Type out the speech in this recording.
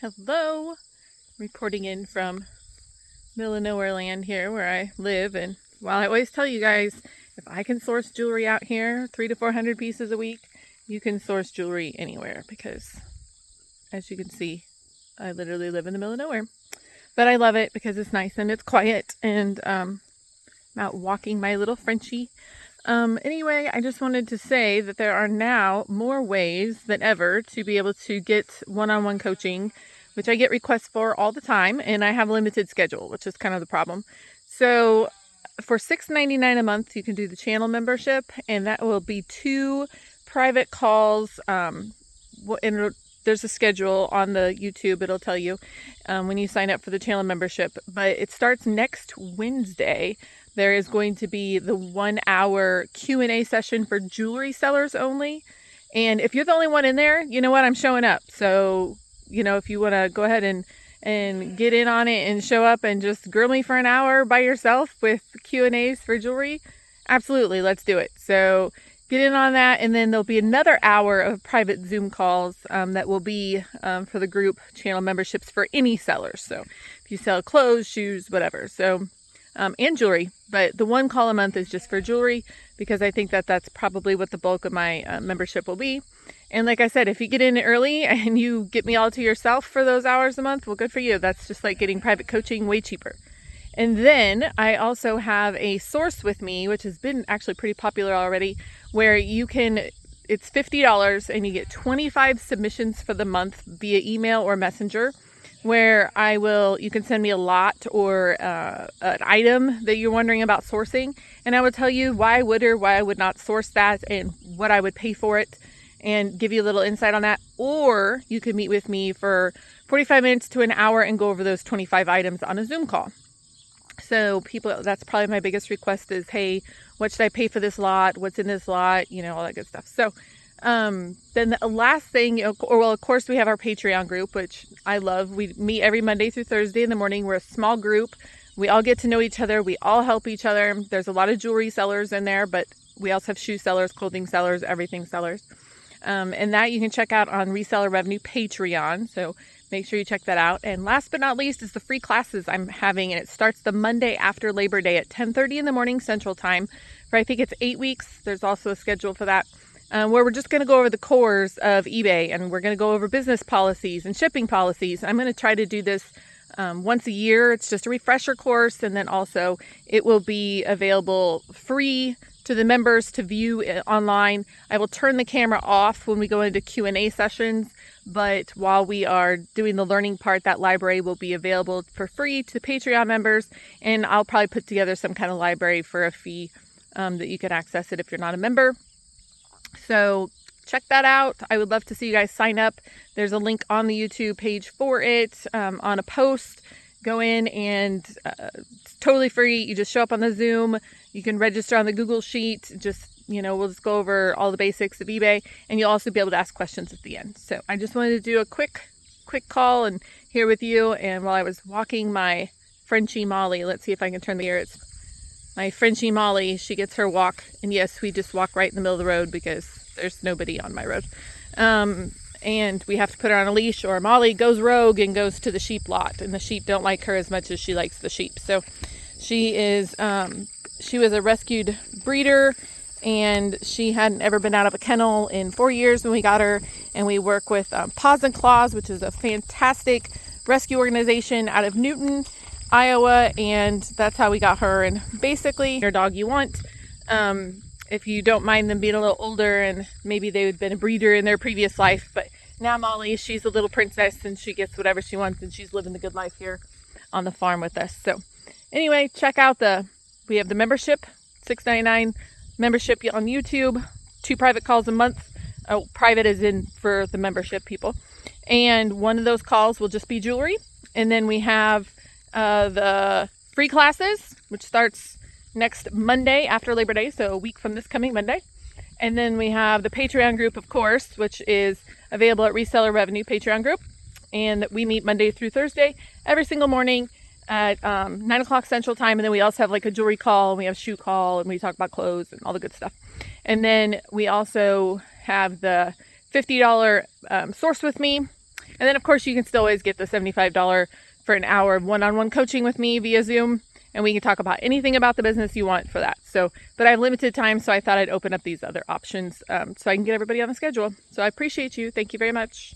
Hello, reporting in from middle of nowhere land here where I live. And while I always tell you guys, if I can source jewelry out here, 300 to 400 pieces a week, you can source jewelry anywhere because, as you can see, I literally live in the middle of nowhere. But I love it because it's nice and it's quiet, and I'm out walking my little Frenchie. Anyway, I just wanted to say that there are now more ways than ever to be able to get one-on-one coaching, which I get requests for all the time, and I have a limited schedule, which is kind of the problem. So for $6.99 a month, you can do the channel membership, and that will be 2 private calls. And there's a schedule on the YouTube. It'll tell you when you sign up for the channel membership, but it starts next Wednesday. There is going to be the 1-hour Q&A session for jewelry sellers only. And if you're the only one in there, you know what? I'm showing up. So, if you want to go ahead and get in on it and show up and just grill me for an hour by yourself with Q&As for jewelry, absolutely, let's do it. So get in on that. And then there'll be another hour of private Zoom calls that will be for the group channel memberships for any sellers. So if you sell clothes, shoes, whatever. So and jewelry, but the 1 call a month is just for jewelry because I think that that's probably what the bulk of my membership will be. And like I said, if you get in early and you get me all to yourself for those hours a month, well, good for you. That's just like getting private coaching way cheaper. And then I also have a source with me, which has been actually pretty popular already, where it's $50 and you get 25 submissions for the month via email or messenger, where you can send me a lot or an item that you're wondering about sourcing, and I would tell you why I would not source that and what I would pay for it and give you a little insight on that. Or you could meet with me for 45 minutes to an hour and go over those 25 items on a Zoom call. So that's probably my biggest request is, hey, what should I pay for this lot? What's in this lot? All that good stuff. So then the last thing, of course, we have our Patreon group, which I love. We meet every Monday through Thursday in the morning. We're a small group. We all get to know each other. We all help each other. There's a lot of jewelry sellers in there, but we also have shoe sellers, clothing sellers, everything sellers. And that you can check out on Reseller Revenue Patreon. So make sure you check that out. And last but not least is the free classes I'm having, and it starts the Monday after Labor Day at 10:30 in the morning Central Time for I think it's 8 weeks. There's also a schedule for that. Where we're just going to go over the cores of eBay, and we're going to go over business policies and shipping policies. I'm going to try to do this once a year. It's just a refresher course, and then also it will be available free to the members to view online. I will turn the camera off when we go into Q&A sessions, but while we are doing the learning part, that library will be available for free to Patreon members, and I'll probably put together some kind of library for a fee that you can access it if you're not a member. So check that out. I would love to see you guys sign up. There's a link on the YouTube page for it on a post. Go in and it's totally free. You just show up on the Zoom. You can register on the Google Sheet. We'll just go over all the basics of eBay, and you'll also be able to ask questions at the end. So I just wanted to do a quick call and here with you. And while I was walking my Frenchie Molly, let's see if I can turn the air. It's my Frenchie Molly, she gets her walk. And yes, we just walk right in the middle of the road because there's nobody on my road. And we have to put her on a leash, or Molly goes rogue and goes to the sheep lot. And the sheep don't like her as much as she likes the sheep. So she was a rescued breeder, and she hadn't ever been out of a kennel in 4 years when we got her. And we work with Paws and Claws, which is a fantastic rescue organization out of Newton, Iowa, and that's how we got her. And basically, your dog you want, if you don't mind them being a little older and maybe they've been a breeder in their previous life. But now Molly, she's a little princess and she gets whatever she wants, and she's living the good life here on the farm with us. So anyway, check out we have the membership, $6.99 membership on YouTube, 2 private calls a month. Oh, private is in for the membership people. And one of those calls will just be jewelry. And then we have the free classes, which starts next Monday after Labor Day, so a week from this coming Monday. And then we have the Patreon group, of course, which is available at Reseller Revenue Patreon group. And we meet Monday through Thursday every single morning at 9 o'clock Central Time. And then we also have like a jewelry call, and we have shoe call, and we talk about clothes and all the good stuff. And then we also have the $50 source with me. And then of course you can still always get the $75 for an hour of one-on-one coaching with me via Zoom, and we can talk about anything about the business you want for that. So, but I have limited time, so I thought I'd open up these other options so I can get everybody on the schedule. So I appreciate you. Thank you very much.